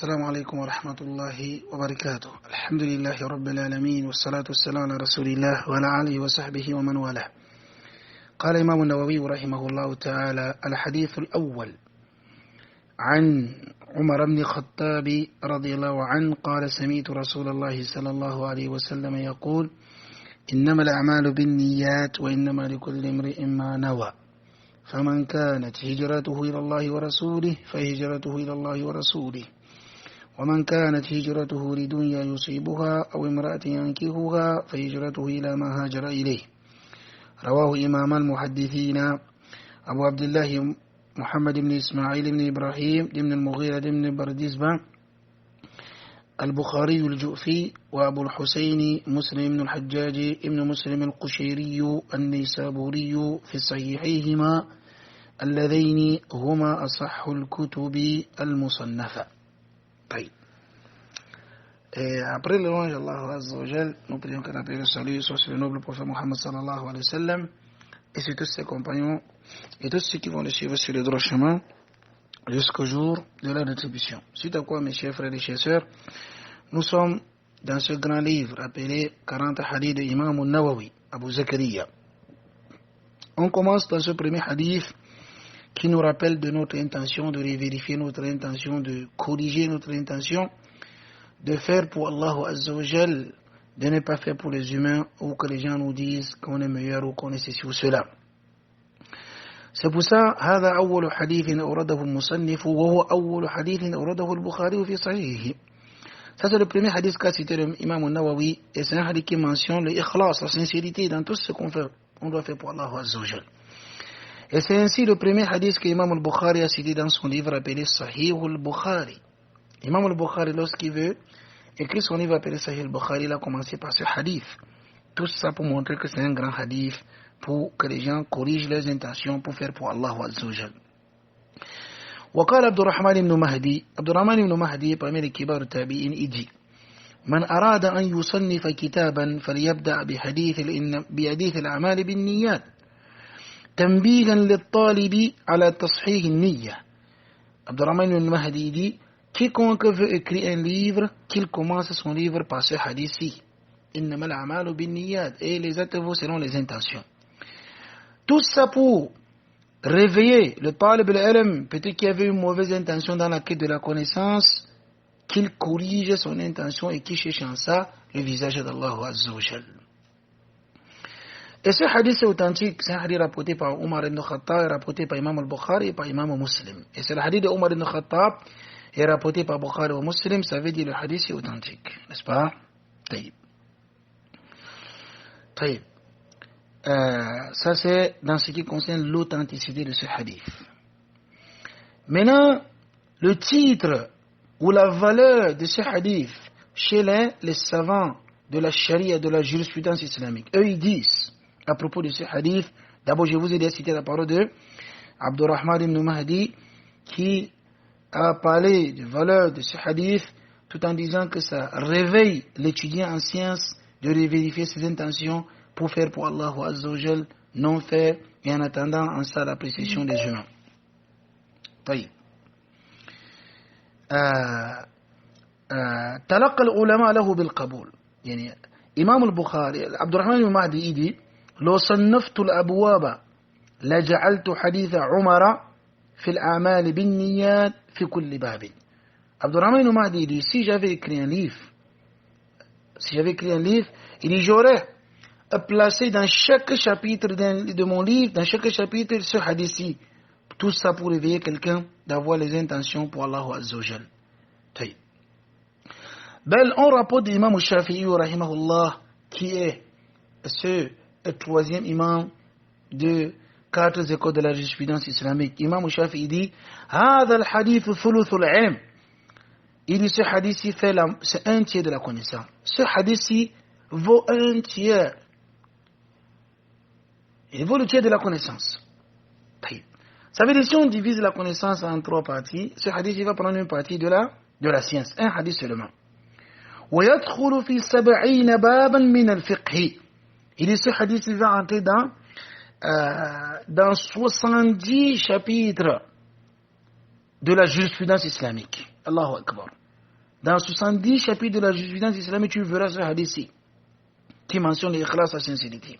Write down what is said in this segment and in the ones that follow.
السلام عليكم ورحمة الله وبركاته. الحمد لله رب العالمين والصلاة والسلام على رسول الله وعلى آله وصحبه ومن والاه. قال الإمام النووي رحمه الله تعالى: الحديث الأول عن عمر بن الخطاب رضي الله عنه قال: سمعت رسول الله صلى الله عليه وسلم يقول: إنما الأعمال بالنيات وإنما لكل امرئ ما نوى، فمن كانت هجرته إلى الله ورسوله فهجرته إلى الله ورسوله، ومن كانت هجرته لدنيا يصيبها أو امرأة ينكحها فهجرته إلى ما هاجر إليه. رواه إمام المحدثين أبو عبد الله محمد بن إسماعيل بن إبراهيم بن المغيرة بن بردزبة البخاري الجؤفي، وأبو الحسين مسلم بن الحجاج بن مسلم القشيري النيسابوري في صحيحيهما اللذين هما أصح الكتب المصنفة. طيب. Après le louange d'Allah Azza wa Jal, nous prions que la paix et le salut soient sur le noble prophète Muhammad sallallahu alayhi wa sallam et sur tous ses compagnons et tous ceux qui vont le suivre sur le droit chemin jusqu'au jour de la rétribution. Suite à quoi, mes chers frères et chères sœurs, nous sommes dans ce grand livre appelé 40 hadiths de Imam al-Nawawi, Abu Zakaria. On commence dans ce premier hadith qui nous rappelle de notre intention, de vérifier notre intention, de corriger notre intention, de faire pour Allah Azza wa Jal, de ne pas faire pour les humains ou que les gens nous disent qu'on est meilleur ou qu'on est ceci ou cela. C'est pour ça, هذا أول حديث أورده المصنف وهو أول حديث أورده البخاري في صحيحه. Ça c'est le premier hadith qu'a cité l'imam al-Nawawi, et c'est un hadith qui mentionne l'ikhlas, la sincérité dans tout ce qu'on fait, on doit faire pour Allah Azza wa Jal. Et c'est ainsi le premier hadith que l'imam al-Bukhari a cité dans son livre appelé Sahih al-Bukhari. L'imam al-Bukhari, lorsqu'il veut écrire son livre appelé Sahih al-Bukhari, il a commencé par ce hadith. Tout ça pour montrer que c'est un grand hadith, pour que les gens corrigent leurs intentions pour faire pour Allah Azza wa Jal. وقال عبد الرحمن بن مهدي parmi les كبار التابعين يجي: من أراد أن يصنف كتابا فليبدأ بحديث الأعمال بالنيات تنبيها للطالب على تصحيح النية. Abdurrahman ibn Mahdi dit: quiconque veut écrire un livre, qu'il commence son livre par ce hadith-ci. إنما الأعمال بالنيات, et les actes vont selon les intentions. Tout ça pour réveiller le talib al-ilm, peut-être qu'il avait une mauvaise intention dans la quête de la connaissance, qu'il corrige son intention et qu'il cherche en ça le visage d'Allah Azza wa Jal. Et ce hadith est authentique, c'est un hadith rapporté par Omar ibn Khattab, rapporté par Imam al-Bukhari et par Imam Muslim. Et c'est le hadith de Omar ibn Khattab, est rapporté par Bukhari et Muslim, ça veut dire le hadith est authentique, n'est-ce pas? Taïb. Ça c'est dans ce qui concerne l'authenticité de ce hadith. Maintenant, le titre ou la valeur de ce hadith chez les savants de la charia, de la jurisprudence islamique, eux ils disent à propos de ce hadith, d'abord je vous ai cité la parole de Abdurrahman ibn Mahdi qui a parlé de valeur de ce hadith tout en disant que ça réveille l'étudiant en sciences de vérifier ses intentions pour faire pour Allah Azza wa Jal, non faire, et en attendant en ça l'appréciation des humains. طيب. تلقى العلماء له بالقبول. يعني إمام البخاري عبد الرحمن بن مهدي يدي: لو صنفت الأبواب لجعلت حديث عمر في الأعمال بالنيات في كل باب. عبد الرحمن بن مهدي dit: si j'avais écrit un livre, il dit j'aurais placé dans chaque chapitre de mon livre, dans chaque chapitre ce hadith-ci, tout ça pour réveiller quelqu'un d'avoir les intentions pour Allah Azza wa Jal. Bel, on rapporte d'imam Shafi'i rahimahullah, qui est ce troisième imam de 4 écoles de la jurisprudence islamique. Imam Shafi'i dit: هذا الحديث ثلث العلم. Il dit: ce hadith-ci c'est un tiers de la connaissance. Ce hadith-ci vaut un tiers. Il vaut le tiers de la connaissance. Ça veut dire si on divise la connaissance en 3 parties, ce hadith il va prendre une partie de la science, un hadith seulement. ويدخل في 70 بابا من الفقه. Il dit: ce hadith il va entrer dans 70 chapitres de la jurisprudence islamique. Allahu Akbar. dans 70 chapitres de la jurisprudence islamique, tu verras ce hadith qui mentionne l'ikhlas, la sincérité.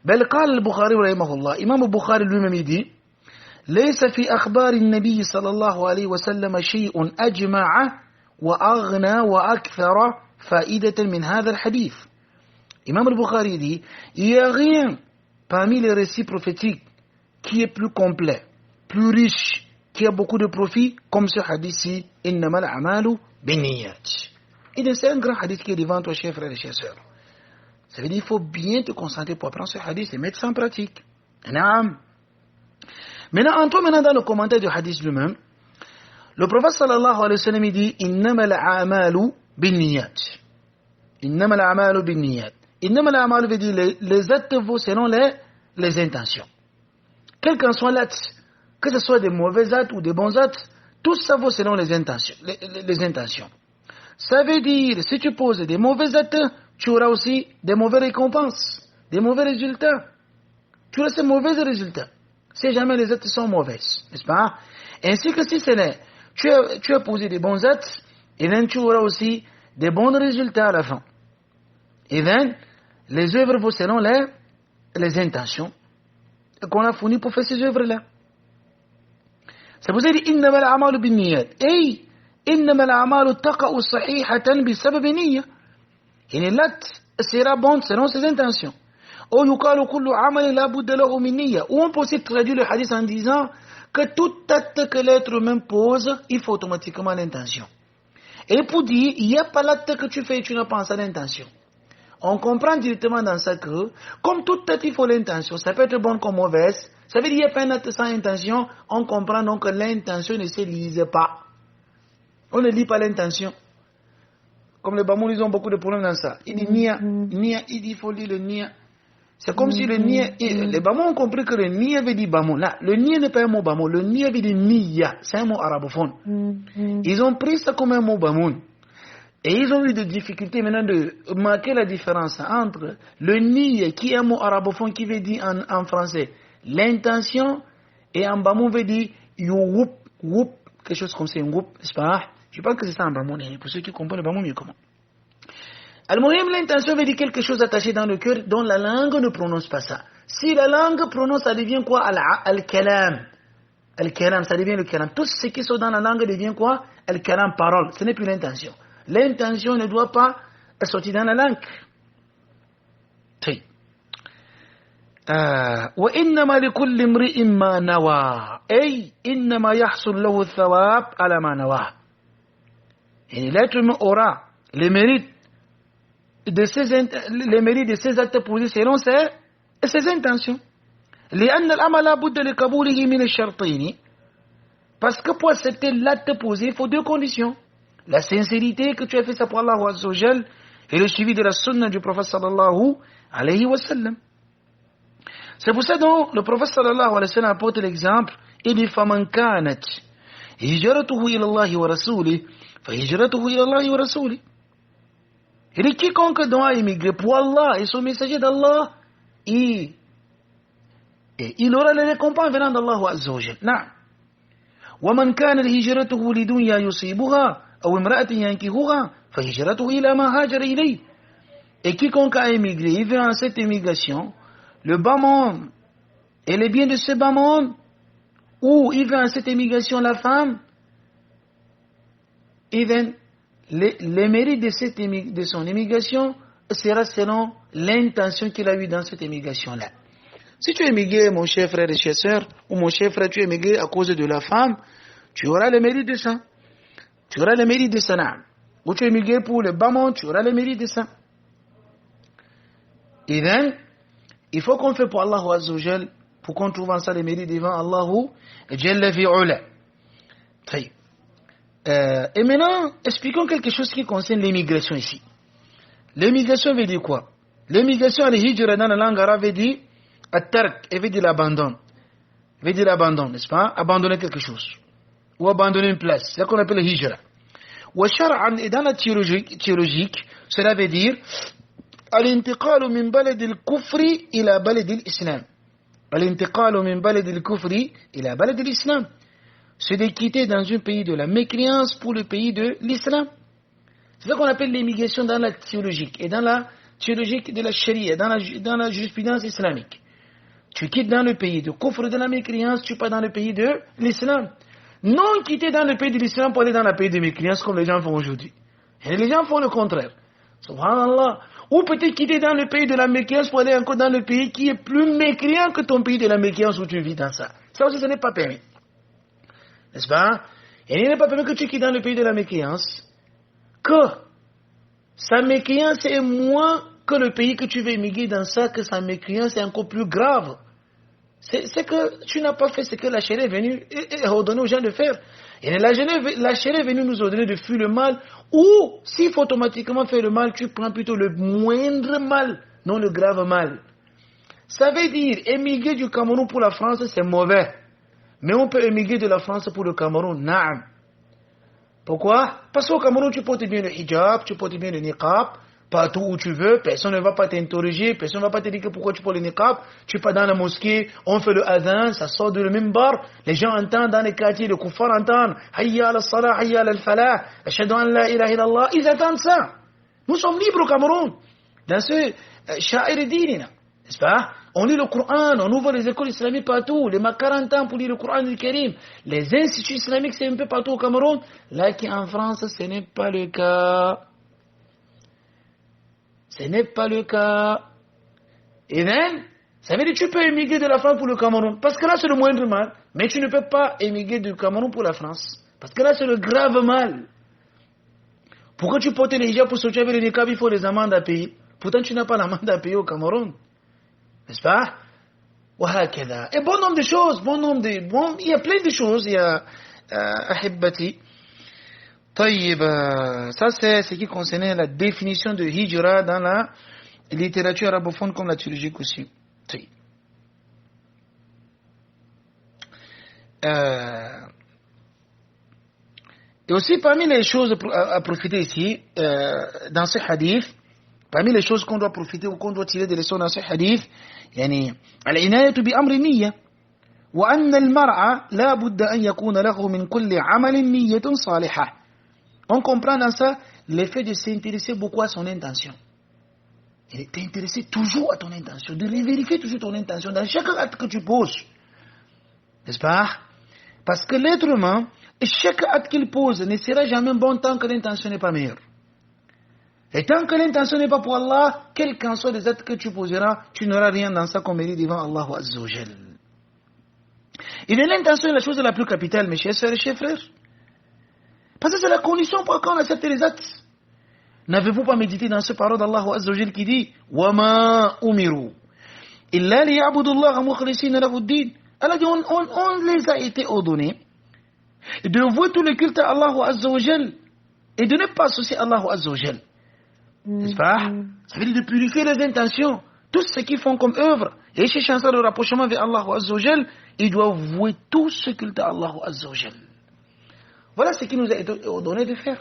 بل قال البخاري رحمه الله إمام البخاري lui-même dit ليس في أخبار النبي صلى الله عليه وسلم شيء أجمع وأغنى وأكثر فائدة من هذا الحديث. Imam al-Bukhari dit il n'y a rien parmi les récits prophétiques qui est plus complet, plus riche, qui a beaucoup de profit comme ce hadith-ci إنما الأعمال بالنيات. Et c'est un grand hadith qui est devant toi, chers frères et chers sœurs. Ça veut dire qu'il faut bien te concentrer pour apprendre ce hadith et mettre ça en pratique. Naam. Maintenant, entrons dans le commentaire du hadith lui-même. Le prophète sallallahu alayhi wa sallam dit إنما الأعمال بالنيات. إنما الأعمال بالنيات. إنما الأعمال veut dire les actes vaut selon les intentions. Quel qu'en soit l'acte, que ce soit des mauvais actes ou des bons actes, tout ça vaut selon les intentions. Les intentions. Ça veut dire, si tu poses des mauvais actes, tu auras aussi des mauvaises récompenses, des mauvais résultats. Tu auras ces mauvais résultats. Si jamais les actes sont mauvais, n'est-ce pas? Ainsi que si tu as posé des bons actes, et bien tu auras aussi des bons résultats à la fin. Et bien, les œuvres vont selon les intentions qu'on a fournies pour faire ces œuvres-là. C'est pour ça qu'il dit إنما الأعمال بالنيات. أي إنما الأعمال تقع صحيحة بسبب نية. Et l'acte sera bon selon ses intentions. Ou يقال كل عمل لا بد له من نية. Ou on peut aussi traduire le hadith en disant que tout acte que l'être humain pose, il faut automatiquement l'intention. Et pour dire, il n'y a pas l'acte que tu fais et tu n'as pas l'intention. On comprend directement dans ça que, comme tout acte, il faut l'intention. Ça peut être bon comme mauvaise. Ça veut dire qu'il n'y a pas un acte sans intention. On comprend donc que l'intention ne se lise pas. On ne lit pas l'intention. Comme les Bamoun, ils ont beaucoup de problèmes dans ça. Il dit nia, il dit il faut lire le nia. C'est comme si le nia, les Bamoun ont compris que le nia veut dire Bamoun. Là, le nia n'est pas un mot Bamoun. Le nia veut dire niya. C'est un mot arabophone. Ils ont pris ça comme un mot Bamoun. Et ils ont eu des difficultés maintenant de marquer la différence entre le niya, qui est un mot arabophone qui veut dire en français l'intention, et en Bamoun veut dire you whoop, quelque chose comme ça, whoop, n'est-ce pas? Je pense que c'est ça en Bamoun, pour ceux qui comprennent le Bamoun mieux comment. Al-Muhim, l'intention veut dire quelque chose attaché dans le cœur dont la langue ne prononce pas ça. Si la langue prononce, ça devient quoi? Al-Kalam. Al-Kalam, ça devient le Kalam. Tout ce qui sont dans la langue devient quoi? Al-Kalam, parole. Ce n'est plus l'intention. L'intention ne doit pas sortir dans la langue. وإنما لكل امرئ ما نوى أي إنما يحصل له الثواب على ما نوى. Et l'être humain aura les mérites de ses actes posés selon ses intentions. لأن العمل لا بد لقبوله من الشرطين. Parce que pour accepter l'acte posé, il faut deux conditions. La sincérité que tu as fait ça pour Allah Azza wa Jal et le suivi de la sunna du prophète sallallahu alayhi wa sallam. C'est pour ça donc le prophète sallallahu alayhi wa sallam apporte l'exemple. Il dit فَمَنْ كَانَتْ هِجْرَتُهُ إِلَى اللَّهِ وَرَسُولِهِ فَهِجْرَتُهُ إِلَى اللَّهِ وَرَسُولِهِ. Il dit quiconque doit émigrer pour Allah et son messager d'Allah, il aura les récompenses venant d'Allah Azza wa Jal. نعم. وَمَنْ كَانَتْ هِجْرَتُهُ لِدُنْيَا يُصِيبُهَا أو امرأة ينكحها فهجرته إلى ما هاجر إليه. Et quiconque a émigré, il veut en cette émigration le bas monde et les biens de ce bas monde, ou il veut en cette émigration la femme, et bien les mérites de son émigration sera selon l'intention qu'il a eue dans cette émigration-là. Si tu es émigré, mon cher frère et chère sœur, ou mon cher frère, tu es émigré à cause de la femme, tu auras le mérite de ça. Tu auras le mérite de ça. Ou tu es émigré pour le bas monde, tu auras le mérite de ça. Et bien, il faut qu'on fait pour Allah Azza wa Jal, pour qu'on trouve en ça le mérite devant Allah Jalla fi'ula. Et maintenant, expliquons quelque chose qui concerne l'immigration ici. L'immigration veut dire quoi? L'immigration à l'hijra dans la langue arabe veut dire at-tark, et veut dire l'abandon. Veut dire l'abandon, n'est-ce pas? Abandonner quelque chose. Ou abandonner une place. C'est ce qu'on appelle le hijra. Wa shar'an, et dans la théologique, cela veut dire al-intiqalu min balad al-kufri ila balad al-islam. Al-intiqalu min balad al-kufri ila balad al-islam. c'est de quitter dans un pays de la mécréance pour le pays de l'islam. C'est ça qu'on appelle l'immigration dans la théologique et dans la théologique de la charia, dans la jurisprudence islamique. Tu quittes dans le pays de kufr, de la mécréance, tu pars dans le pays de l'islam. Non quitter dans le pays de l'islam pour aller dans le pays de mécréance comme les gens font aujourd'hui. Et les gens font le contraire. Subhanallah. Ou peut-être quitter dans le pays de la mécréance pour aller encore dans le pays qui est plus mécréant que ton pays de la mécréance où tu vis dans ça. Ça aussi, ce n'est pas permis. N'est-ce pas? Et il n'est pas permis que tu quittes dans le pays de la mécréance, que sa mécréance est moins que le pays que tu veux émigrer dans ça, que sa mécréance est encore plus grave. C'est que tu n'as pas fait ce que la charia est venue et ordonné aux gens de faire. Et la charia est venue nous ordonner de fuir le mal, ou s'il faut automatiquement faire le mal, tu prends plutôt le moindre mal, non le grave mal. Ça veut dire, émigrer du Cameroun pour la France, c'est mauvais. Mais on peut émigrer de la France pour le Cameroun, naam. Pourquoi? Parce qu'au Cameroun, tu portes bien le hijab, tu portes bien le niqab, partout où tu veux, personne ne va pas t'interroger, personne ne va pas te dire pourquoi tu portes le niqab, tu pars dans la mosquée, on fait le adhan, ça sort de le minbar, les gens entendent dans les quartiers, les kuffars entendent, hayya al-salah, hayya al-falah, ashhadu an la ilaha illallah, ils attendent ça. Nous sommes libres au Cameroun, dans ce sha'ir dinina, n'est-ce pas? On lit le Coran, on ouvre les écoles islamiques partout, les 40 ans pour lire le Coran du Karim, les instituts islamiques c'est un peu partout au Cameroun, là qu'en France ce n'est pas le cas. Ce n'est pas le cas. Et then, ça veut dire que tu peux émigrer de la France pour le Cameroun, parce que là c'est le moindre mal, mais tu ne peux pas émigrer du Cameroun pour la France, parce que là c'est le grave mal. Pourquoi tu portes les hijabs pour sortir avec les niqab, il faut les amendes à payer. Pourtant tu n'as pas l'amende à payer au Cameroun. N'est-ce pas? Et bon nombre de choses, il y a plein de choses, il y a ahibbati. Ça c'est ce qui concernait la définition de hijra dans la littérature arabophone comme la théologique aussi. Et aussi parmi les choses à profiter ici, dans ce hadith, parmi les choses qu'on doit profiter ou qu'on doit tirer des leçons dans ce hadith, يعني العناية بأمر النية وأن المرء لا بد أن يكون له من كل عمل نية صالحة. On comprend dans ça l'effet de s'intéresser beaucoup à son intention. Et t'intéresser toujours à ton intention, de vérifier toujours ton intention dans chaque acte que tu poses. N'est-ce pas? Parce que l'être humain, chaque acte qu'il pose ne sera jamais bon tant que l'intention n'est pas meilleure. Et tant que l'intention n'est pas pour Allah, quel qu'en soit les actes que tu poseras, tu n'auras rien dans ça qu'on mérite devant Allah Azza wa Jal. Et l'intention est la chose la plus capitale, mes chers sœurs et chers frères. Parce que c'est la condition pour qu'on accepte les actes. N'avez-vous pas médité dans ce parole d'Allah Azza wa Jal qui dit وَمَا أُمِرُوا إِلَّا لِيَعْبُدُوا اللَّهَ مُخْلِصِينَ لَهُ الدِّينَ. Allah dit on les a été ordonnés de vouer tout le culte à Allah Azza wa Jal et de ne pas associer Allah Azza wa Jal. N'est-ce pas? Ça veut dire de purifier les intentions. Tout ce qu'ils font comme œuvre. Et cherchant ça le rapprochement vers Allah Azza wa Jal, ils doivent vouer tout ce culte à Allah Azza wa Jal. Voilà ce qui nous a été ordonné de faire.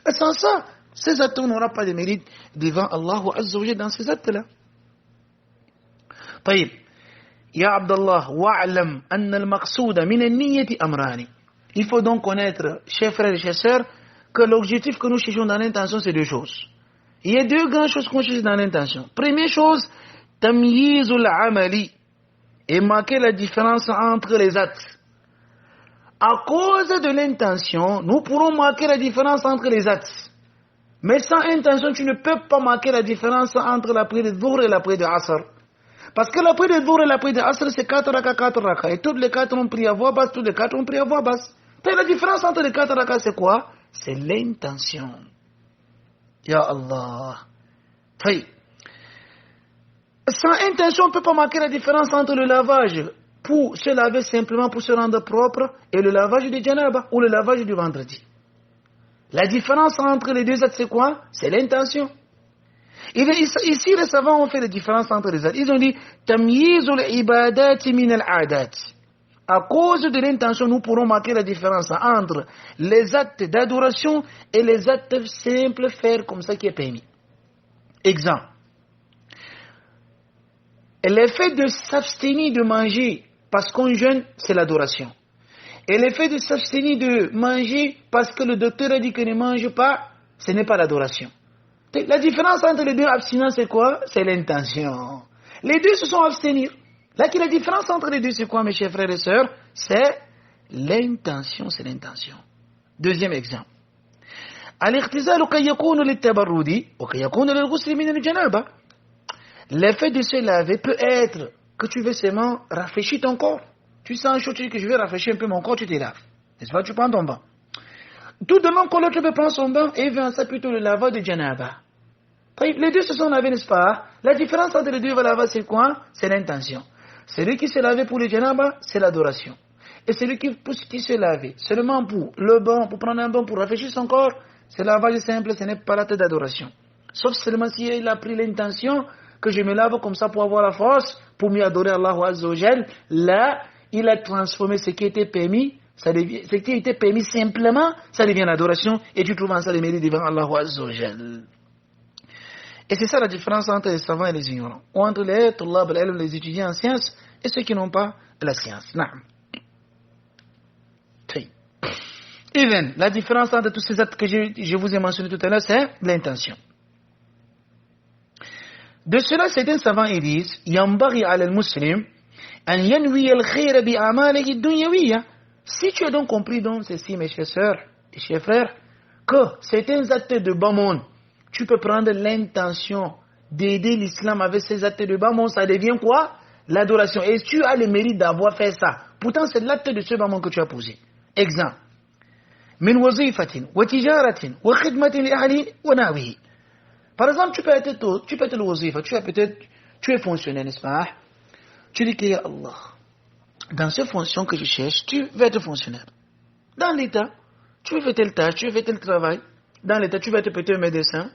Et sans ça, ces actes n'auront pas de mérite devant Allah Azza wa Jal dans ces actes-là. طيب يا عبد الله واعلم أن المقصود من النية أمران. Il faut donc connaître, chers frères et chers sœurs, que l'objectif que nous cherchons dans l'intention, c'est deux choses. Il y a deux grandes choses qu'on cherche dans l'intention. Première chose, tamyizul amali, et marquer la différence entre les actes. À cause de l'intention, nous pourrons marquer la différence entre les actes. Mais sans intention, tu ne peux pas marquer la différence entre la prière de Dhuhr et la prière de Asr. Parce que la prière de Dhuhr et la prière de Asr, c'est 4 raka. Et toutes les 4 ont pris à voix basse, toutes les 4 ont pris à voix basse. Et la différence entre les 4 raka, c'est quoi? C'est l'intention. Ya Allah. Sans intention, on ne peut pas marquer la différence entre le lavage pour se laver simplement pour se rendre propre et le lavage du janaba ou le lavage du vendredi. La différence entre les deux actes, c'est quoi? C'est l'intention. Ici, les savants ont fait la différence entre les actes. Ils ont dit tamyizul ibadati min al-adat. À cause de l'intention, nous pourrons marquer la différence entre les actes d'adoration et les actes simples, faire comme ça qui est permis. Exemple. L'effet de s'abstenir de manger parce qu'on jeûne, c'est l'adoration. Et le fait de s'abstenir de manger parce que le docteur a dit que ne mange pas, ce n'est pas l'adoration. La différence entre les deux abstinences, c'est quoi? C'est l'intention. Les deux se sont abstenir. Là, la différence entre les deux, c'est quoi, mes chers frères et sœurs? C'est l'intention, c'est l'intention. Deuxième exemple. الاغتسال قد يكون للتبرد وقد يكون للغسل من الجنابة. L'effet de se laver peut être que tu veux seulement rafraîchir ton corps. Tu sens chaud, tu dis que je vais rafraîchir un peu mon corps, tu te laves. N'est-ce pas? Tu prends ton bain. Tout de même que l'autre peut prendre son bain et vient ça plutôt le lavage de janaba. Les deux se sont lavés, n'est-ce pas? La différence entre les deux lavage, c'est quoi? C'est l'intention. Celui qui s'est lavé pour le janaba, c'est l'adoration. Et celui qui s'est lavé seulement pour le bain, pour prendre un bain, pour rafraîchir son corps, c'est lavage simple, ce n'est pas l'acte d'adoration. Sauf seulement si il a pris l'intention que je me lave comme ça pour avoir la force, pour mieux adorer Allah Azza wa Jal. Là, il a transformé ce qui était permis, ce qui était permis simplement, ça devient l'adoration, et tu trouves en ça les mérites devant Allah Azza wa Jal. Et c'est ça la différence entre les savants et les ignorants, ou entre les tullab al-ilm, les étudiants en sciences, et ceux qui n'ont pas la science. Naam. Even, la différence entre tous ces actes que je vous ai mentionnés tout à l'heure, c'est l'intention. De cela, certains savants ils disent ينبغي على المسلم أن ينوي الخير بأعماله الدنيوية. Si tu as donc compris donc ceci, mes chers sœurs et chers frères, que certains actes de bas monde, tu peux prendre l'intention d'aider l'islam avec ces actes de bas monde, ça devient quoi? L'adoration. Et tu as le mérite d'avoir fait ça. Pourtant, c'est l'acte de ce bas monde que tu as posé. Exemple. من وظيفة وتجارة وخدمة لأهله ونحوه. Par exemple, tu peux être le wazifa, tu es fonctionnaire, n'est-ce pas? Tu dis que ya Allah, dans ces fonctions que je cherche, tu veux être fonctionnaire. Dans l'État, tu veux faire telle tâche, tu veux faire tel travail. Dans l'État, tu vas être peut-être médecin,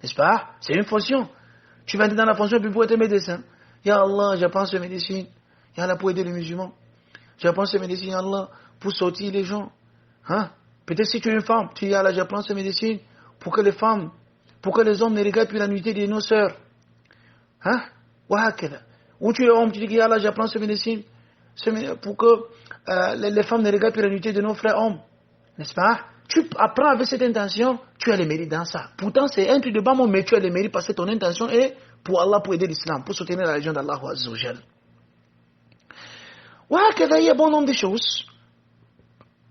n'est-ce pas? C'est une fonction. Tu vas être dans la fonction pour être médecin. Ya Allah, j'apprends ce médecine. Ya Allah, pour aider les musulmans. J'apprends ce médecine, ya Allah, pour sortir les gens. Hein? Peut-être si tu es une femme, tu dis, ya Allah, j'apprends ce médecine pour que les femmes, pour que les hommes ne regardent plus la nudité de nos sœurs. Hein? Ou tu es homme, tu dis, ya Allah, j'apprends ce médecine pour que les femmes ne regardent plus la nudité de nos frères hommes. N'est-ce pas? Tu apprends avec cette intention, tu as les mérites dans ça. Pourtant, c'est un truc de bas monde, mais tu as les mérites parce que ton intention est pour Allah, pour aider l'islam, pour soutenir la religion d'Allah Azza wa Jal. Il y a bon nombre de choses.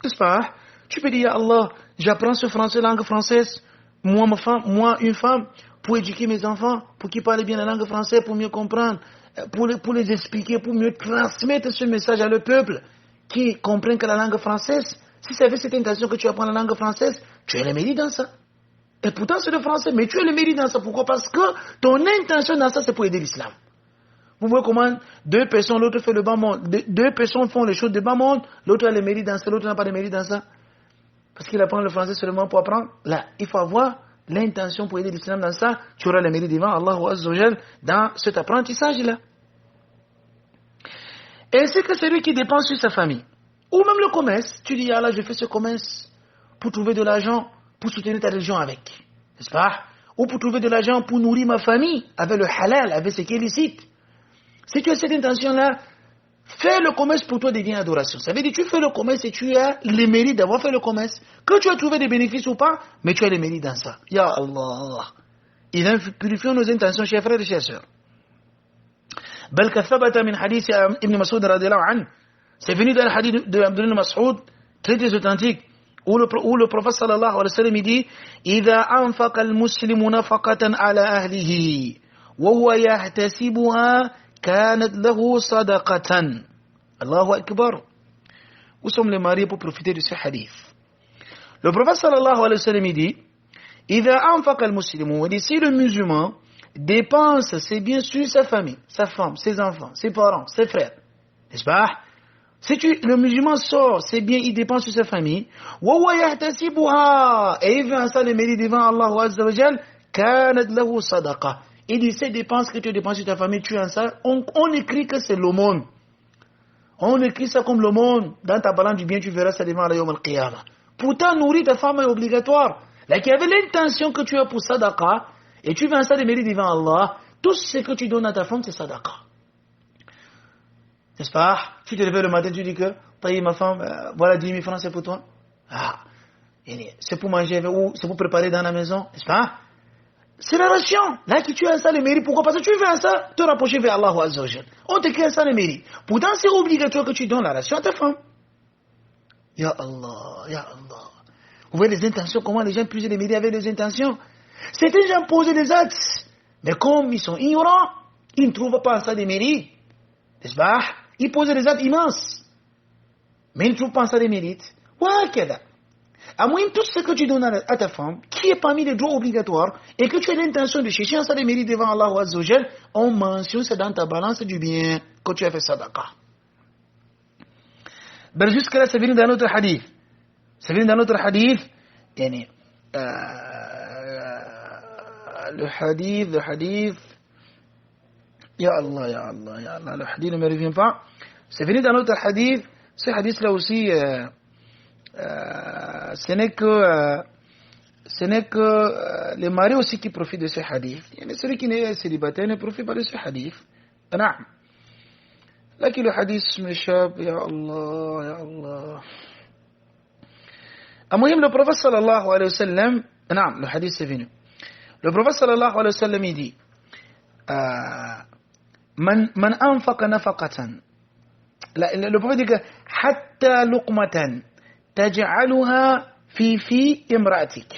N'est-ce pas? Tu peux dire, ya Allah, j'apprends ce français, langue française, moi, une femme, pour éduquer mes enfants, pour qu'ils parlent bien la langue française, pour mieux comprendre, pour les expliquer, pour mieux transmettre ce message à le peuple, qui comprenne que la langue française, si c'est avec cette intention que tu apprends la langue française, tu as le mérite dans ça. Et pourtant c'est le français, mais tu as le mérite dans ça. Pourquoi? Parce que ton intention dans ça, c'est pour aider l'islam. Vous voyez comment deux personnes, l'autre fait le bas monde, deux personnes font les choses de bas monde, l'autre a le mérite dans ça, l'autre n'a pas de mérite dans ça. Parce qu'il apprend le français seulement pour apprendre. Là, il faut avoir l'intention pour aider l'islam dans ça. Tu auras le mérite devant Allah Azza wa Jal dans cet apprentissage-là. Et c'est que celui qui dépense sur sa famille, ou même le commerce, tu dis, ah là, je fais ce commerce pour trouver de l'argent, pour soutenir ta religion avec. N'est-ce pas? Ou pour trouver de l'argent pour nourrir ma famille avec le halal, avec ce qui est licite. Si tu as cette intention-là, faire le commerce pour toi devient adoration. Ça veut dire que tu fais le commerce et tu as le mérite d'avoir fait le commerce. Que tu as trouvé des bénéfices ou pas, mais tu as le mérite dans ça. Ya Allah. Purifions nos intentions, chers frères et chers sœurs. بل كثبت من حديث ابن مسعود رضي الله عنه. C'est venu dans le hadith de Abdullah Mas'ud, très très authentique, où le prophète sallallahu alayhi wa sallam dit إذا أنفق المسلم نفقة على أهله وهو يحتسبها كانت له صدقة. Allahu Akbar. Où sommes les mariés pour profiter de ce hadith? Le prophète sallallahu alayhi wa sallam dit إذا أنفق المسلم, si le musulman dépense ses biens sur sa famille, sa femme, ses enfants, ses parents, ses frères, n'est-ce pas? Si le musulman sort ses biens, il dépense sur sa famille, وهو يحتسبها, et il veut en ça le mérite devant Allah Azza wa Jal, كانت له صدقة. Il dit, ces dépenses que tu dépenses sur ta famille, tu as ça, on écrit que c'est l'aumône. On écrit ça comme l'aumône. Dans ta balance du bien, tu verras ça devant la Yawm al-Qiyamah. Pourtant, nourrir ta femme est obligatoire. Là, qui avait l'intention que tu as pour sadaqa, et tu veux en ça le mérite devant Allah, tout ce que tu donnes à ta femme, c'est sadaqa. N'est-ce pas? Tu te réveilles le matin, tu dis que taïe ma femme, voilà 10 000 francs, c'est pour toi. Ah, c'est pour manger ou c'est pour préparer dans la maison, n'est-ce pas? C'est la ration. Là que tu as ça le mérite. Pourquoi? Parce que tu fais ça, te rapprocher vers Allah Azza wa Jal. On te crée ça le mérite. Pourtant, c'est obligatoire que tu donnes la ration à ta femme. Ya Allah, Ya Allah. Vous voyez les intentions, comment les gens puisent les mérites avec les intentions. C'est déjà poser des actes. Mais comme ils sont ignorants, ils ne trouvent pas ça des mérites. N'est-ce pas? Ils posent des actes immenses. Mais ils ne trouvent pas ça des mérites. Ouah, à moins tout ce que tu donnes à ta femme, qui est parmi les droits obligatoires, et que tu as l'intention de chercher un salaire mérite devant Allah Azza wa Jal, on mentionne ça dans ta balance du bien que tu as fait sadaqa. Ben jusque là, c'est venu dans notre hadith. C'est venu dans notre hadith. Le hadith. Ya Allah, Ya Allah, Ya Allah. Le hadith ne me revient pas. C'est venu dans notre hadith. Ce hadith là aussi. Ce n'est que les maris aussi qui profitent de ce hadith. Celui qui n'est célibataire ne profite pas de ce hadith. Là que le hadith m'échappe, Ya Allah, Ya Allah. Amouyem, le prophète sallallahu alayhi wa sallam, le hadith c'est venu. Le prophète sallallahu alayhi wa sallam il dit Man anfaqa nafaqatan. Le prophète dit que hatta luqmatan تجعلها في امرأتك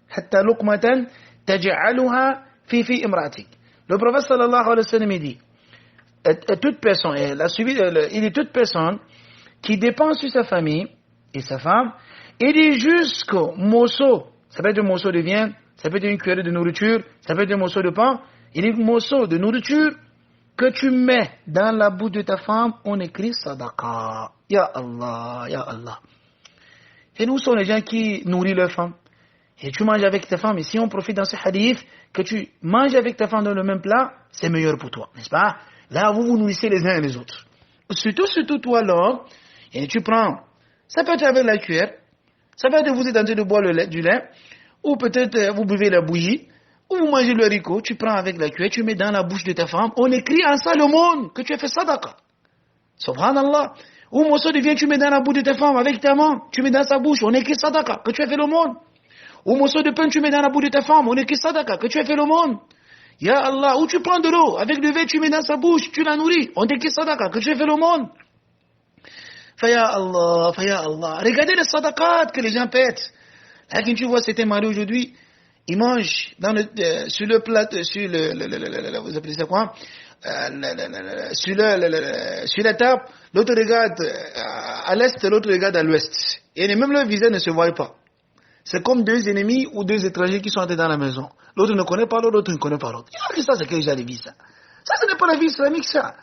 حتى لقمة تجعلها في امرأتك. Le prophète sallallahu alayhi wa sallam dit toute personne, il dit toute personne qui dépense sur sa famille et sa femme, il dit jusqu'au morceau, ça peut être un morceau de viande, ça peut être une cuillerée de nourriture, ça peut être un morceau de pain, il dit un morceau de nourriture que tu mets dans la bouche de ta femme, on écrit sadaqa. Ya Allah, Ya Allah. Et nous sommes les gens qui nourrissent leurs femmes. Et tu manges avec ta femme. Et si on profite dans ce hadith, que tu manges avec ta femme dans le même plat, c'est meilleur pour toi. N'est-ce pas? Là, vous vous nourrissez les uns et les autres. Surtout toi, l'homme. Et tu prends. Ça peut être avec la cuillère. Ça peut être vous êtes en train de boire du lait. Ou peut-être vous buvez la bouillie. Ou vous mangez le haricot. Tu prends avec la cuillère. Tu mets dans la bouche de ta femme. On écrit en ça le monde que tu as fait sadaqa. Subhanallah. Ou morceau de viande, tu mets dans la bouche de ta femme avec ta main, tu mets dans sa bouche, on écrit sadaqa, que tu as fait le monde. Ou morceau de pain, tu mets dans la bouche de ta femme, on écrit sadaqa, que tu as fait le monde. Ya Allah, ou tu prends de l'eau, avec le verre, tu mets dans sa bouche, tu la nourris, on écrit sadaqa, que tu as fait le monde. Faya Allah. Regardez les sadaqat que les gens pètent. Là, quand tu vois certains maris aujourd'hui, ils mangent sur le plat, vous appelez ça quoi? Sur la table, l'autre regarde à l'est, l'autre regarde à l'ouest. Et même leur visage ne se voit pas. C'est comme deux ennemis ou deux étrangers qui sont entrés dans la maison. L'autre ne connaît pas l'autre, l'autre ne connaît pas l'autre. Ça, c'est que j'ai vu ça. Ça, ce n'est pas la vie islamique, ça.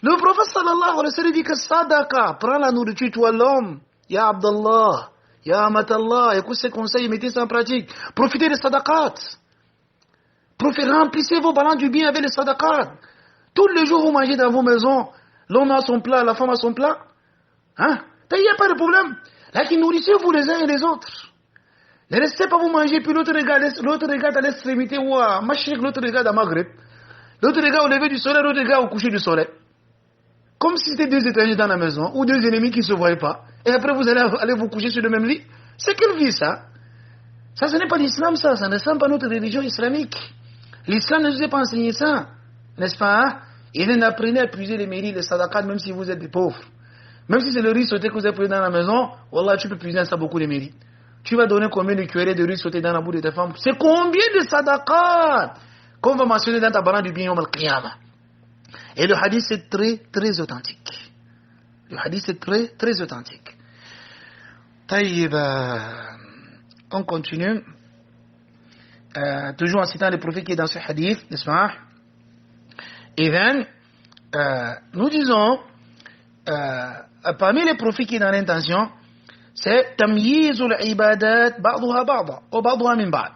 Le prophète sallallahu alayhi wa sallam dit que sadaqa, prends la nourriture, toi l'homme, ya Abdallah, ya Amatallah, écoute ces conseils, mettez ça en pratique. Profitez des sadaqat. Remplissez vos balances du bien avec les sadaqat. Tous les jours, vous mangez dans vos maisons. L'homme a son plat, la femme a son plat. Hein? Il n'y a pas de problème. Là, qui nourrissez-vous les uns et les autres. Ne restez pas vous manger, puis l'autre regarde à l'extrémité ou à Mashriq, l'autre regarde à Maghreb. L'autre regarde au lever du soleil, l'autre regarde au coucher du soleil. Comme si c'était deux étrangers dans la maison, ou deux ennemis qui ne se voient pas. Et après, vous allez aller vous coucher sur le même lit. C'est quelle vie, ça? Ça, ce n'est pas l'islam, ça. Ça ne ressemble pas à notre religion islamique. L'islam ne nous a pas enseigné ça. N'est-ce pas? Hein? Et apprenez à puiser les mérites, les sadaqat, même si vous êtes des pauvres. Même si c'est le riz sauté que vous avez pris dans la maison, wallah, tu peux puiser ça beaucoup de mérites. Tu vas donner combien de cuillerées de riz sauté dans la bouche de ta femme? C'est combien de sadaqat qu'on va mentionner dans ta balance du bien yawm al-qiyamah. Et le hadith c'est très très authentique. Le hadith c'est très très authentique. Taïb, on continue. Toujours en citant le prophète qui est dans ce hadith, n'est-ce pas? Et bien, nous disons, parmi les profits qui est dans l'intention, c'est tamyizul ibadat ba'duha ba'da ou ba'duha min ba'd.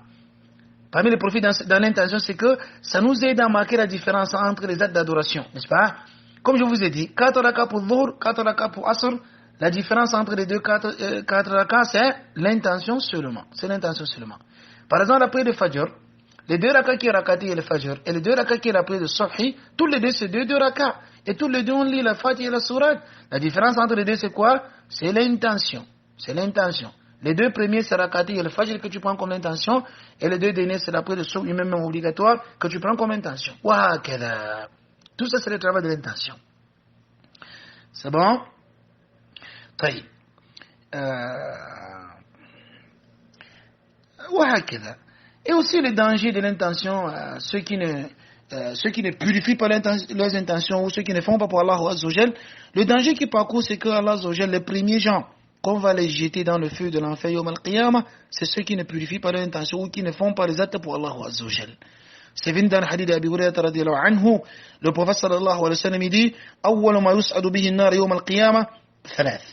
Parmi les profits dans l'intention, c'est que ça nous aide à marquer la différence entre les actes d'adoration, n'est-ce pas? Comme je vous ai dit, 4 rakats pour Dhuhr, 4 rakats pour Asr, la différence entre les deux 4 rakats, c'est l'intention seulement. C'est l'intention seulement. Par exemple, après le Fajr, Les 2 rakats qui est rakaté et le fajr, et les 2 rakats qui est après le subhi, tous les deux c'est 2 rakats. Et tous les deux on lit la Fatiha et la sourate. La différence entre les deux c'est quoi? C'est l'intention. C'est l'intention. Les 2 premiers c'est rakaté et le fajr que tu prends comme intention, et les 2 derniers c'est après le subhi même obligatoire que tu prends comme intention. Wahakada. Tout ça c'est le travail de l'intention. C'est bon? طيب. وهكذا. Et aussi le danger de l'intention, ceux qui ne purifient pas leurs intentions ou ceux qui ne font pas pour Allah Azza wa Jal, le danger qui parcourt c'est que Allah Azza wa Jal, les premiers gens qu'on va les jeter dans le feu de l'enfer Yawm al-Qiyamah, c'est ceux qui ne purifient pas leurs intentions ou qui ne font pas les actes pour Allah Azza wa Jal. C'est venu dans le hadith d'Abi Hurayrah radiyallahu anhu, le prophète sallallahu alayhi wa sallam il dit أول ما يسعد به النار يوم القيامة ثلاث.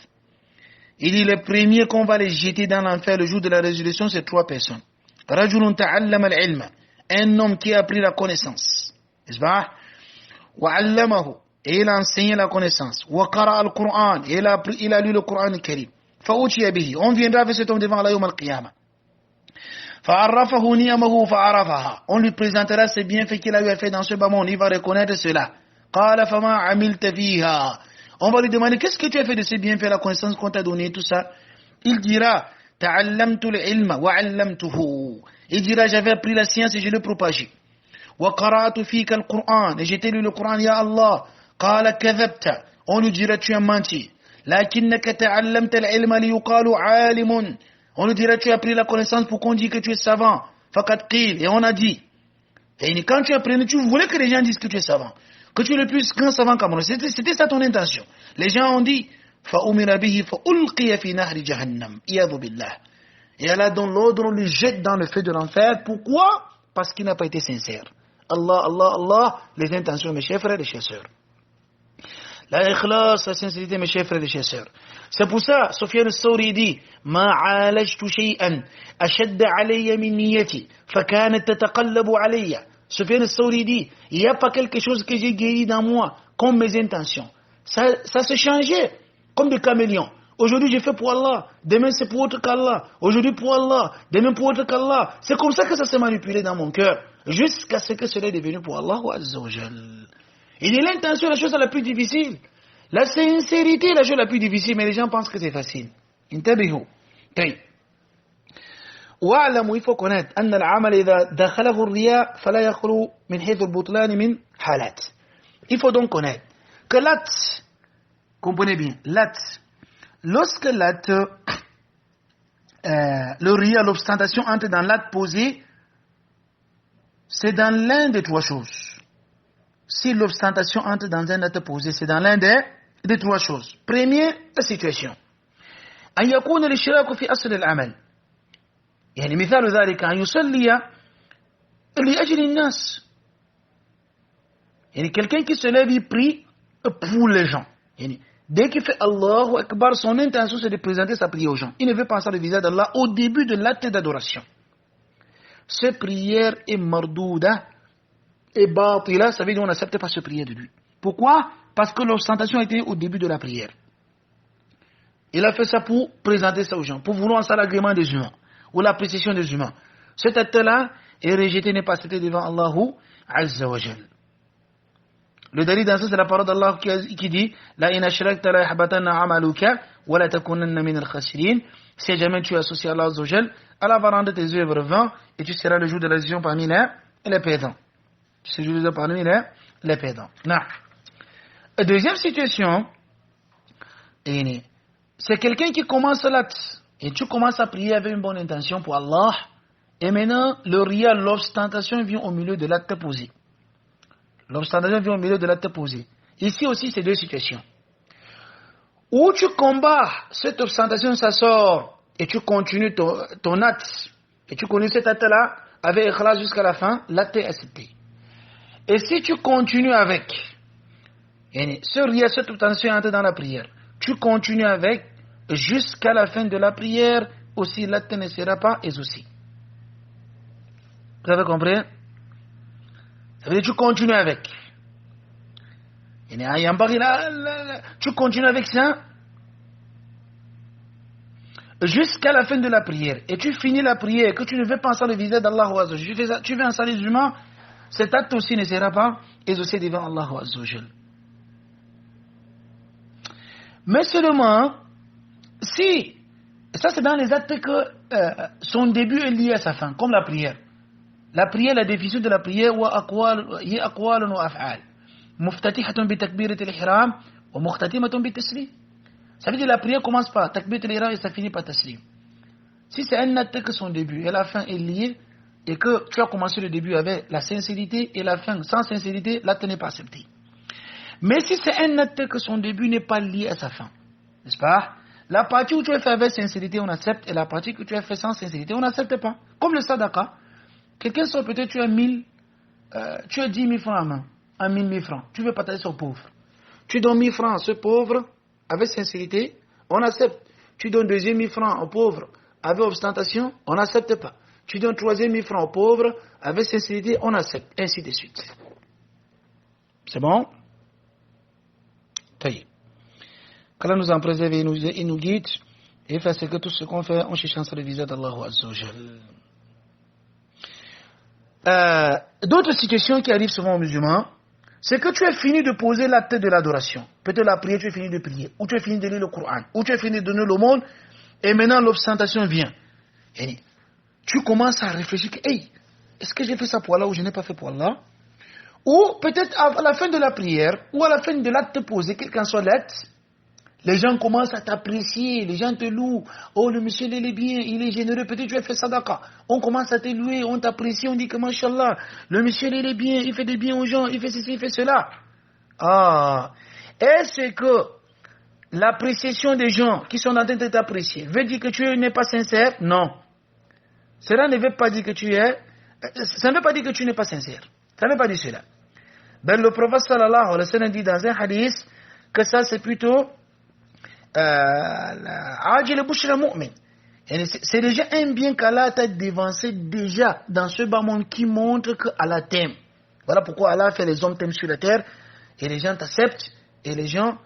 Il dit les premiers qu'on va les jeter dans l'enfer le jour de la résurrection c'est 3 personnes. رجل تعلم العلم, un homme qui a appris la connaissance, n'est-ce pas? وعلمه, et il a enseigné la connaissance. وقرأ القرآن, et il a lu le Coran al-Karim. فأتي به, on viendra avec cet homme devant Allah يوم القيامة. فعرفه نعمه فعرفها, on lui présentera ses bienfaits qu'il a eu à faire dans ce bas monde, il va reconnaître cela. قال فما عملت فيها, on va lui demander qu'est-ce que tu as fait de ces bienfaits, la connaissance qu'on t'a donnée, tout ça. Il dira تعلمت العلم وعلمته, il dira j'avais appris la science et je l'ai propagé. وقرأت فيك القرآن, et j'ai lu le Coran, ya Allah. قال كذبت, on lui dira tu as menti. لكنك تعلمت العلم ليقال عالم, on lui dira tu as appris la connaissance pour qu'on dise que tu es savant. فقد قيل, et on a dit. Et quand tu apprenais, tu voulais que les gens disent que tu es savant, que tu es le plus grand savant qu'Amon. C'était ça ton intention. Les gens ont dit فأمر به فألقي في نهر جهنم إياذ بالله. Et Allah donne l'ordre, on le jette dans le feu de l'enfer. Pourquoi? Parce qu'il n'a pas été sincère. Allah, les intentions, mes chers frères et chers sœurs. La ikhlas, la sincérité, mes chers frères et chers sœurs. C'est pour ça, Sufyan al-Thawri dit ما عالجت شيئا أشد علي من نيتي فكانت تتقلب علي. Sufyan al-Thawri dit il n'y a pas quelque chose que j'ai guéri dans moi comme mes intentions. Ça se changeait comme des caméléons. Aujourd'hui j'ai fait pour Allah, demain c'est pour autre qu'Allah. Aujourd'hui pour Allah, demain pour autre qu'Allah. C'est comme ça que ça s'est manipulé dans mon cœur, jusqu'à ce que cela est devenu pour Allah Azza wa Jal. Il est l'intention la chose la plus difficile. La sincérité la chose la plus difficile, mais les gens pensent que c'est facile. Intabihu. واعلموا, il faut connaître أن العمل إذا دخله الرياء فلا يخلو من حيث البطلان من حالات. Il faut donc connaître que l'acte, comprenez bien, l'acte, lorsque l'acte, le riya, l'ostentation entre dans l'acte posé, c'est dans l'un des 3 choses. Si l'ostentation entre dans un acte posé, c'est dans l'un des 3 choses. Première, la situation. أن يكون الاشتراك في أصل العمل. يعني مثال ذلك أن يصلي لأجل الناس. يعني quelqu'un qui se lève, il prie pour les gens. يعني dès qu'il fait Allahu Akbar, son intention c'est de présenter sa prière aux gens. Il ne veut pas ça le visage d'Allah au début de l'acte d'adoration. Cette prière est mardouda et batila, ça veut dire on n'accepte pas cette prière de lui. Pourquoi? Parce que l'ostentation était au début de la prière. Il a fait ça pour présenter ça aux gens, pour vouloir ça l'agrément des humains ou l'appréciation des humains. Cet acte-là est rejeté, n'est pas accepté devant Allahu Azza wa Jal. Le dalil dans ça, c'est la parole d'Allah qui dit La in ashrakta la yahbatanna amaluka wa la takunanna min al-khasirin. Si jamais tu associes Allah Azza wa Jal, Allah va rendre tes œuvres vaines et tu seras le jour de la décision parmi les perdants. Tu seras le jour parmi les perdants. Deuxième situation, c'est quelqu'un qui commence l'acte et tu commences à prier avec une bonne intention pour Allah et maintenant le riya, l'ostentation vient au milieu de l'acte posé. L'ostentation vient au milieu de l'acte posé. Ici aussi c'est 2 situations. Ou tu combats cette ostentation, ça sort et tu continues ton acte et tu connais cet acte-là avec ikhlas jusqu'à la fin, l'acte est accepté. Et si tu continues avec ce riya, cette ostentation entre dans la prière, tu continues avec jusqu'à la fin de la prière, aussi l'acte ne sera pas exaucé. Vous avez compris? Ça veut dire que tu continues avec. Tu continues avec ça. jusqu'à la fin de la prière, et tu finis la prière, que tu ne veux pas en saluer le visage d'Allah Azza wa Jal, tu veux en saluer les humains, cet acte aussi ne sera pas exaucé devant Allah Azza wa Jal. Mais seulement, si, ça c'est dans les actes que son début est lié à sa fin, comme la prière. La prière, la définition de la prière, هي أقوال وأفعال مفتتحة بتكبيرة الإحرام ومختتمة بالتسليم. Ça veut dire la prière commence par takbiratul ihram et ça finit par taslim. Si c'est un acte que son début et la fin est lié, et que tu as commencé le début avec la sincérité et la fin sans sincérité, l'acte n'est pas accepté. Mais si c'est un acte que son début n'est pas lié à sa fin, n'est-ce pas? La partie où tu as fait avec sincérité, on accepte, et la partie que tu as fait sans sincérité, on n'accepte pas. Comme le sadaqa. Quelqu'un sort peut-être, tu as 10 000 francs en main, en 1000 francs, tu veux partager ça aux pauvres. Tu donnes 1000 francs à ce pauvre avec sincérité, on accepte. Tu donnes 2000 francs aux pauvres avec ostentation, on n'accepte pas. Tu donnes 3000 francs aux pauvres avec sincérité, on accepte, ainsi de suite. C'est bon? Taïe. Qu'Allah nous en préserve et nous guide, et fasse que tout ce qu'on fait, on cherche le visage d'Allah Azza wa Jal. D'autres situations qui arrivent souvent aux musulmans, c'est que tu as fini de poser l'acte de l'adoration. Peut-être la prière, tu as fini de prier, ou tu as fini de lire le Coran, ou tu as fini de donner l'aumône, et maintenant l'ostentation vient. Et tu commences à réfléchir que, hey, est-ce que j'ai fait ça pour Allah ou je n'ai pas fait pour Allah? Ou peut-être à la fin de la prière, ou à la fin de l'acte posé, quel qu'en soit l'acte, les gens commencent à t'apprécier, les gens te louent. Oh, le monsieur, il est bien, il est généreux, peut-être tu as fait sadaqa. On commence à te louer, on t'apprécie, on dit que mashallah, le monsieur, il est bien, il fait des biens aux gens, il fait ceci, il fait cela. Ah, est-ce que l'appréciation des gens qui sont en train de t'apprécier veut dire que tu n'es pas sincère? Non. Cela ne veut pas dire que tu es, ça ne veut pas dire que tu n'es pas sincère. Ça ne veut pas dire cela. Ben, le prophète sallallahu alayhi wa sallam dit dans un hadith que ça c'est plutôt c'est déjà un bien qu'Allah t'a dévancé déjà dans ce bas monde qui montre qu'Allah t'aime. Voilà pourquoi Allah fait les hommes t'aiment sur la terre et les gens t'acceptent et les gens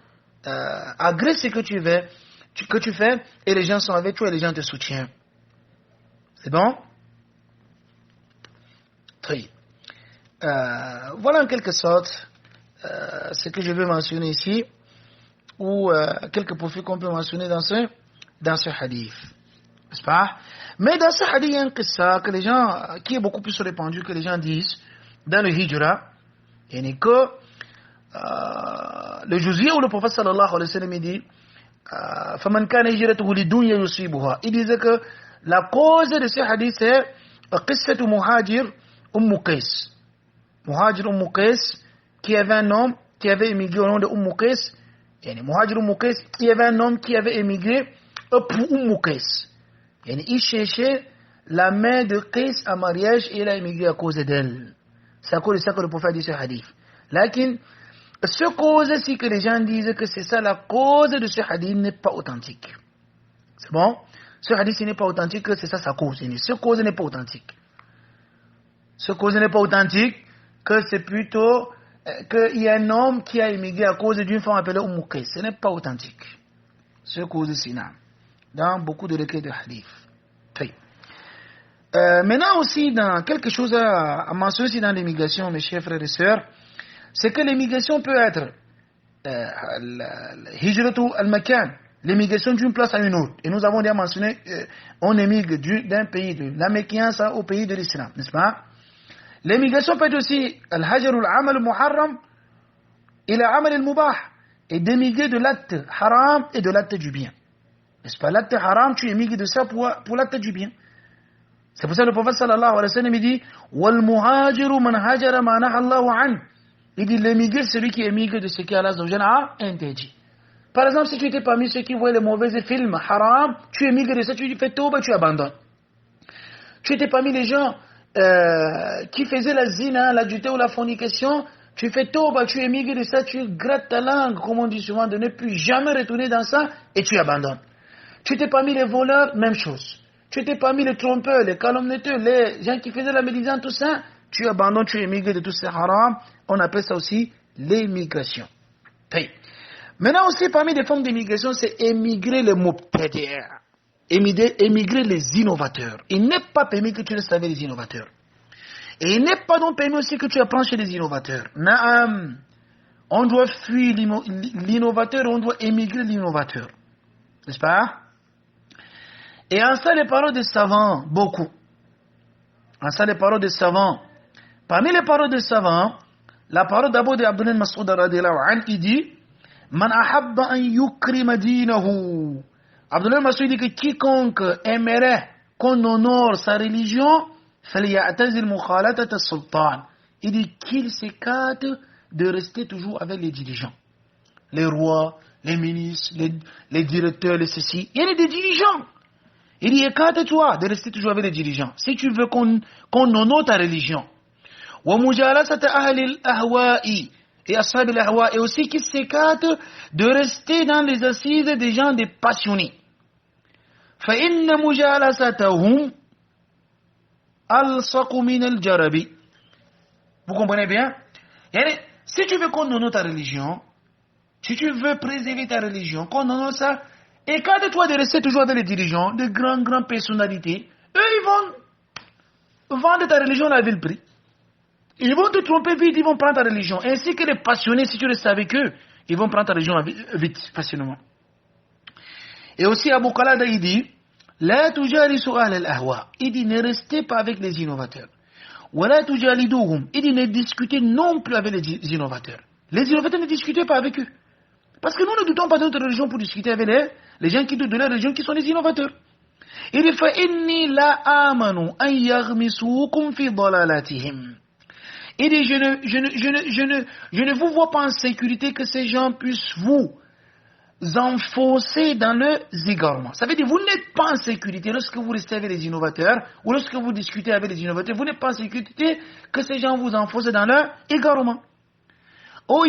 agressent ce que tu fais et les gens sont avec toi et les gens te soutiennent. C'est bon? Très. Voilà en quelque sorte ce que je veux mentionner ici, ou quelques profils qu'on peut mentionner dans ce hadith, n'est-ce pas? Mais dans ce hadith, il y a un qissa que les gens, qui est beaucoup plus répandu que les gens disent dans le hijra, et que le juzier où le prophète sallallahu alayhi wa sallam dit فَمَنْ كَانَ هِجْرَتُهُ لِلدُّنْيَا يُصِيبُهَا. Il disait que la cause de ce hadith c'est قصة مهاجر Qais. Muhajir Qais, qui avait un homme qui avait émigré au nom de Qais. Muhajir Qais, il y avait un homme qui avait émigré pour Qais. Il cherchait la mère de Qais en mariage et il a émigré à cause d'elle. C'est à cause de ça que le prophète dit ce hadith. Lakin, ce cause-ci que les gens disent que c'est ça la cause de ce hadith n'est pas authentique. C'est bon? Ce hadith n'est pas authentique, c'est ça sa cause. Ce cause n'est pas authentique. Ce cause n'est pas authentique, que c'est plutôt qu'il y a un homme qui a émigré à cause d'une femme appelée Qais. Ce n'est pas authentique. Ce cause-ci, dans beaucoup de recueils de hadith. Maintenant aussi, dans quelque chose à mentionner aussi dans l'immigration, mes chers frères et sœurs, c'est que l'immigration peut être hijratu al-makan, l'immigration d'une place à une autre. Et nous avons déjà mentionné, on émigre d'un pays de la méfiance au pays de l'islam, n'est-ce pas? L'immigration peut être aussi al-hajar al-amal al-muharram ila amal al-mubah, et d'émigrer de l'acte haram et de l'acte du bien. N'est-ce pas? L'acte haram, tu émigres de ça pour l'acte du bien. C'est pour ça que le prophète sallallahu alayhi wa sallam dit wal muhajiru man hajara ma naha Allahu an. Il dit l'émigré, c'est celui qui émigre de ce qu'Allah a interdit. Par exemple, si tu étais parmi ceux qui voient les mauvais films haram, tu émigres de ça, tu fais tauba, tu abandonnes. Tu étais parmi les gens qui faisaient la zina, l'adultère ou la fornication, tu fais tauba, tu émigres de ça, tu grattes ta langue, comme on dit souvent, de ne plus jamais retourner dans ça, et tu abandonnes. Tu étais parmi les voleurs, même chose. Tu étais parmi les trompeurs, les calomniateurs, les gens qui faisaient la médisance, tout ça, tu abandonnes, tu émigres de tout ces haram. On appelle ça aussi l'émigration. Maintenant aussi, parmi les formes d'émigration, c'est émigrer les mubtadi'. émigrer les innovateurs. Il n'est pas permis que tu restes avec les innovateurs. Et il n'est pas donc permis aussi que tu apprends chez les innovateurs. Naam. On doit fuir l'innovateur, on doit émigrer l'innovateur. N'est-ce pas? Et en ça, les paroles des savants, beaucoup. En ça, les paroles des savants. Parmi les paroles des savants, la parole d'abord d'Abdullah Mas'ud radiyallahu anhu, il dit Man ahabba an yukrima dinahu. Abdullah Mas'ud dit que quiconque aimerait qu'on honore sa religion, فليعتزل مخالطة السلطان. Il dit qu'il s'écarte de rester toujours avec les dirigeants. Les rois, les ministres, les directeurs, les ceci. Il y a des dirigeants. Il dit écarte-toi de rester toujours avec les dirigeants. Si tu veux qu'on honore ta religion. ومجالسة أهل الأهواء et أصحاب الأهواء. Et aussi qu'il s'écarte de rester dans les assises des gens des passionnés. فإن مجالستهم ألصق من الجرب. Vous comprenez bien? Si tu veux qu'on honore ta religion, si tu veux préserver ta religion, qu'on honore ça, écarte-toi de rester toujours avec les dirigeants, de grandes personnalités. Eux, ils vont vendre ta religion à vil prix. Ils vont te tromper vite, ils vont prendre ta religion. Ainsi que les passionnés, si tu restes avec eux, ils vont prendre ta religion vite, facilement. Et aussi, Abu Qalada, il dit, La tujalisu ahl al-ahwa. Il dit, ne restez pas avec les innovateurs. Wala tujaliduhum. Il dit, ne discutez non plus avec les innovateurs. Les innovateurs, ne discutez pas avec eux. Parce que nous ne doutons pas de notre religion pour discuter avec les gens qui doutent de leur religion, qui sont les innovateurs. Il dit, fa inni la amanu an yaghmisukum fi dalalatihim. Il dit, je ne vous vois pas en sécurité que ces gens puissent vous enfoncer dans leurs égarements. Ça veut dire, vous n'êtes pas en sécurité lorsque vous restez avec les innovateurs ou lorsque vous discutez avec les innovateurs, vous n'êtes pas en sécurité que ces gens vous enfoncent dans leur égarement. Ou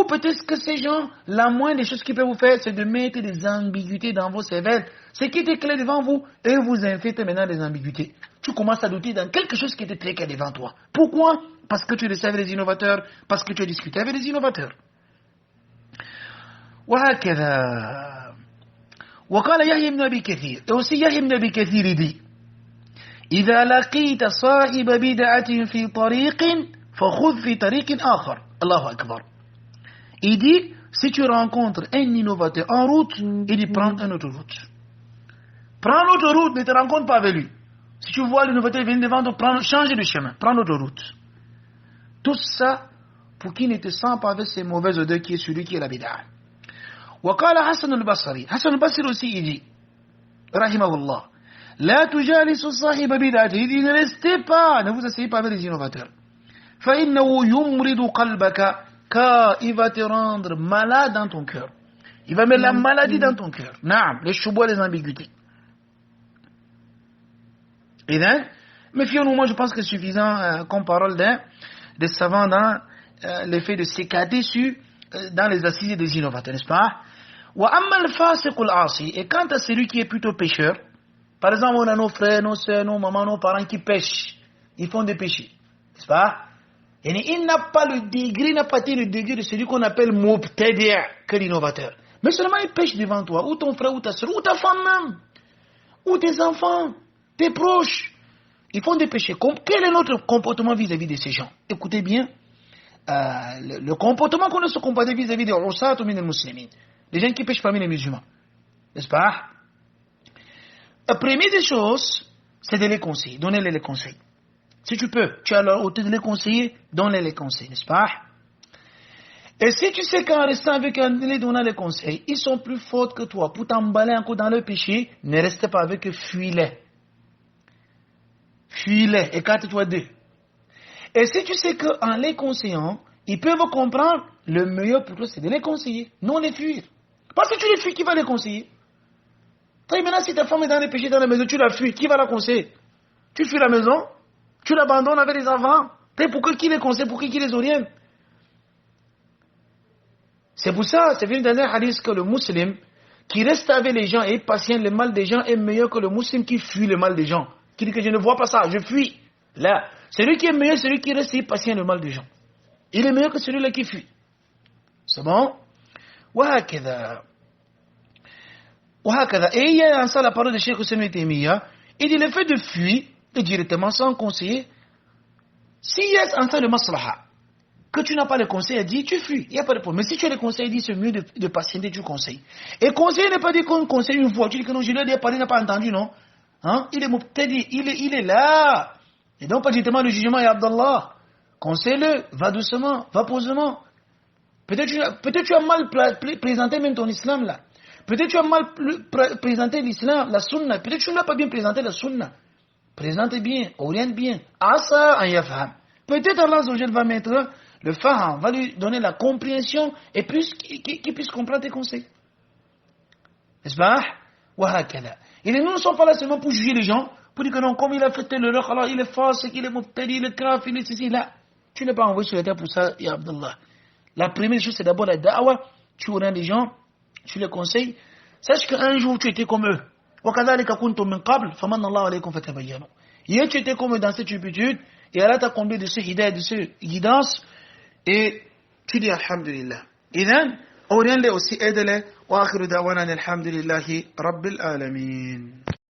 peut-être que ces gens, la moindre des choses qu'ils peuvent vous faire, c'est de mettre des ambiguïtés dans vos cervelles. Ce qui était clair devant vous, et vous infiltrez maintenant des ambiguïtés. Tu commences à douter dans quelque chose qui était très clair devant toi. Pourquoi? Parce que tu restes avec les innovateurs, parce que tu as discuté avec les innovateurs. وهكذا وقال يحيى بن أبي كثير. Et aussi يحيى بن أبي كثير dit إذا لقيت صاحب بدعة في طريق فخذ في طريق آخر. الله أكبر. Il dit, si tu rencontres un innovateur en route, il dit prends une autre route. Prends l'autre route, ne te rencontre pas avec lui. Si tu vois l'innovateur venir devant toi, change de chemin, prends l'autre route. Tout ça pour qu'il ne te sente pas avec ces mauvaises odeurs qui est celui qui est la bid'a. وقال حسن البصري. حسن البصري aussi il dit رحمه الله لا تجالس صاحب بدعة. Il dit ne restez pas, ne vous asseyez pas avec les innovateurs. فإنه يمرض قلبك. Car il va te rendre malade dans ton cœur. Il va mettre la maladie dans ton cœur. Naam, les choubouas, les ambiguïtés. Et then, méfions-nous, moi je pense que c'est suffisant comme parole des savants dans l'effet de s'écarter dans les assises des innovateurs, n'est-ce pas? Et quant à celui qui est plutôt pécheur, par exemple, on a nos frères, nos soeurs, nos mamans, nos parents qui pêchent, ils font des péchés, n'est-ce pas? Et il n'a pas le degré, il n'a pas été le degré de celui qu'on appelle mubtadi' que l'innovateur. Mais seulement il pêche devant toi, ou ton frère, ou ta soeur, ou ta femme même, ou tes enfants, tes proches. Ils font des péchés. Quel est notre comportement vis-à-vis de ces gens? Écoutez bien, le comportement qu'on doit se comporter vis-à-vis des Usat ou min al-Muslimin, les gens qui pêchent parmi les musulmans, n'est-ce pas? La première des choses, c'est de les conseiller, donner-les les conseils. Si tu peux, tu as la hauteur de les conseiller, donne-les les conseils, n'est-ce pas? Et si tu sais qu'en restant avec eux, les donnant les conseils, ils sont plus forts que toi, pour t'emballer encore dans le péché, ne reste pas avec eux, fuis-les. Fuis-les, écarte-toi d'eux. Et si tu sais qu'en les conseillant, ils peuvent comprendre, le meilleur pour toi, c'est de les conseiller, non les fuir. Parce que tu les fuis, qui va les conseiller? Maintenant, si ta femme est dans les péchés dans la maison, tu la fuis, qui va la conseiller? Tu fuis la maison? Tu l'abandonnes avec les enfants. Pourquoi qui les conseille? Pourquoi qui les oriente? C'est pour ça, c'est venu dans un hadith que le musulman qui reste avec les gens et patient le mal des gens est meilleur que le musulman qui fuit le mal des gens. Qui dit que je ne vois pas ça, je fuis. Là, celui qui est meilleur, celui qui reste et patient le mal des gens. Il est meilleur que celui-là qui fuit. C'est bon? وهكذا Et il y a en ça la parole de Cheikh Hussein Temiya. Il dit le fait de fuir directement sans conseiller, s'il y a en ça le maslaha, que tu n'as pas le conseil, il dit tu fuis, il n'y a pas de problème. Mais si tu as le conseil, il dit c'est mieux de patienter du conseil. Et conseiller n'est pas dit qu'on conseille une fois, tu dis que non, je lui ai dit, il n'a pas entendu, non? Hein? Il est là. Et donc, pas directement le jugement est Abdallah. Conseille-le, va doucement, va posément. Peut-être tu as mal présenté même ton islam là. Peut-être tu as mal présenté l'islam, la sunna. Peut-être tu n'as pas bien présenté la sunna. Présente bien, oriente bien. Asa an yafham. Peut-être Allah va mettre le faham, va lui donner la compréhension et qu'il puisse comprendre tes conseils. N'est-ce pas? Et nous ne sommes pas là seulement pour juger les gens, pour dire que non, comme il a fait tel erreur, alors il est fausse, il est mubtadi, il est kafir, il est ceci, là. Tu n'es pas envoyé sur la terre pour ça, ya Abdallah. La première chose, c'est d'abord la da'wa. Tu orientes les gens, tu les conseilles. Sache qu'un jour, tu étais comme eux. وَكَذَلِكَ كُنْتُم مِّن قَبْلُ فَمَنَّ اللَّهُ عَلَيْكُمْ فَتَبَيَّنُوا. Hier, tu étais comme eux dans cette turpitude, et Allah t'a comblé de ce hidayah, de ce guidance, et tu dis Alhamdulillah. Et then, oriente-les aussi, aide-les. وآخر دعوانا الحمد لله رب العالمين.